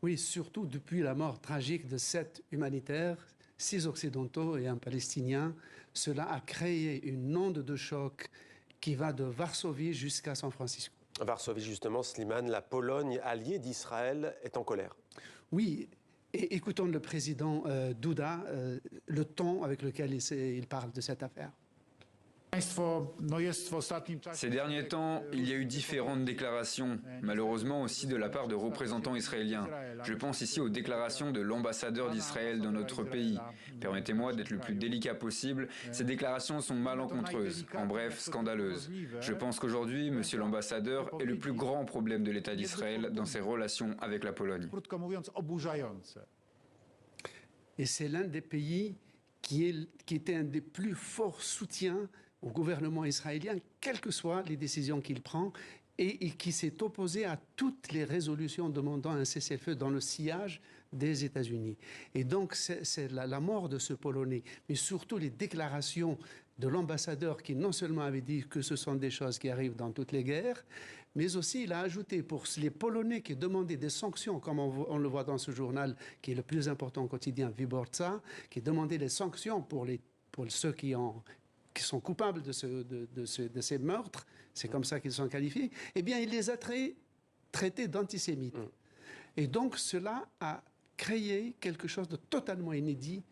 Oui, surtout depuis la mort tragique de 7 humanitaires, 6 occidentaux et un palestinien. Cela a créé une onde de choc qui va de Varsovie jusqu'à San Francisco. Varsovie, justement, Slimane, la Pologne, alliée d'Israël, est en colère. Oui, et écoutons le président Duda, le ton avec lequel il parle de cette affaire. Ces derniers temps, il y a eu différentes déclarations, malheureusement aussi de la part de représentants israéliens. Je pense ici aux déclarations de l'ambassadeur d'Israël dans notre pays. Permettez-moi d'être le plus délicat possible. Ces déclarations sont malencontreuses, en bref, scandaleuses. Je pense qu'aujourd'hui, monsieur l'ambassadeur est le plus grand problème de l'État d'Israël dans ses relations avec la Pologne. Et c'est l'un des pays qui était un des plus forts soutiens au gouvernement israélien, quelles que soient les décisions qu'il prend, et qui s'est opposé à toutes les résolutions demandant un cessez-le-feu dans le sillage des États-Unis. Et donc, c'est la mort de ce Polonais, mais surtout les déclarations de l'ambassadeur qui non seulement avait dit que ce sont des choses qui arrivent dans toutes les guerres, mais aussi il a ajouté pour les Polonais qui demandaient des sanctions, comme on le voit dans ce journal qui est le plus important quotidien, Wyborcza, qui demandait des sanctions pour ceux qui sont coupables de ces meurtres, c'est comme ça qu'ils sont qualifiés, eh bien, il les a traités d'antisémites. Et donc, cela a créé quelque chose de totalement inédit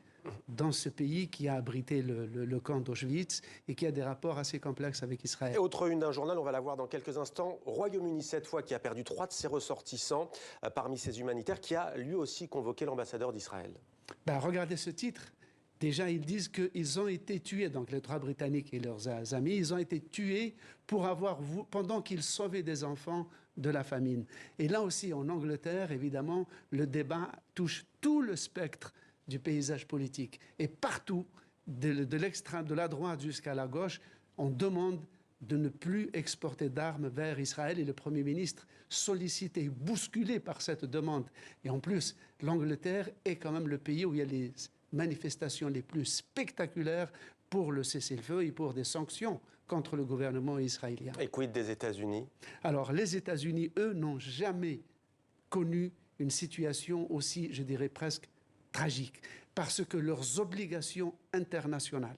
dans ce pays qui a abrité le camp d'Auschwitz et qui a des rapports assez complexes avec Israël. Et autre une d'un journal, on va la voir dans quelques instants. Royaume-Uni, cette fois, qui a perdu 3 de ses ressortissants parmi ses humanitaires, qui a lui aussi convoqué l'ambassadeur d'Israël. Regardez ce titre. Déjà, ils disent qu'ils ont été tués, donc les 3 Britanniques et leurs amis, ils ont été tués pendant qu'ils sauvaient des enfants de la famine. Et là aussi, en Angleterre, évidemment, le débat touche tout le spectre du paysage politique. Et partout, de la droite jusqu'à la gauche, on demande de ne plus exporter d'armes vers Israël. Et le Premier ministre, sollicité, bousculé par cette demande. Et en plus, l'Angleterre est quand même le pays où il y a les manifestations les plus spectaculaires pour le cessez-le-feu et pour des sanctions contre le gouvernement israélien. Et quid des États-Unis? Alors, les États-Unis, eux, n'ont jamais connu une situation aussi, je dirais presque, tragique, parce que leurs obligations internationales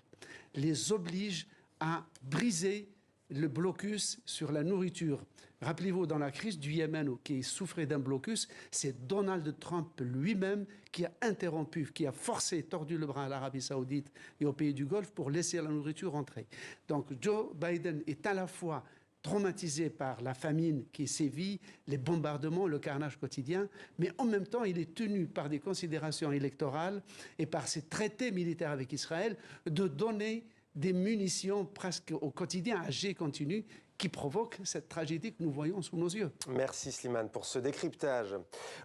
les obligent à briser le blocus sur la nourriture. Rappelez-vous, dans la crise du Yémen, qui souffrait d'un blocus, c'est Donald Trump lui-même qui a interrompu, qui a forcé, tordu le bras à l'Arabie Saoudite et aux pays du Golfe pour laisser la nourriture entrer. Donc Joe Biden est à la fois traumatisé par la famine qui sévit, les bombardements, le carnage quotidien, mais en même temps, il est tenu par des considérations électorales et par ses traités militaires avec Israël de donner des munitions presque au quotidien, à jet continu, qui provoquent cette tragédie que nous voyons sous nos yeux. Merci Slimane pour ce décryptage.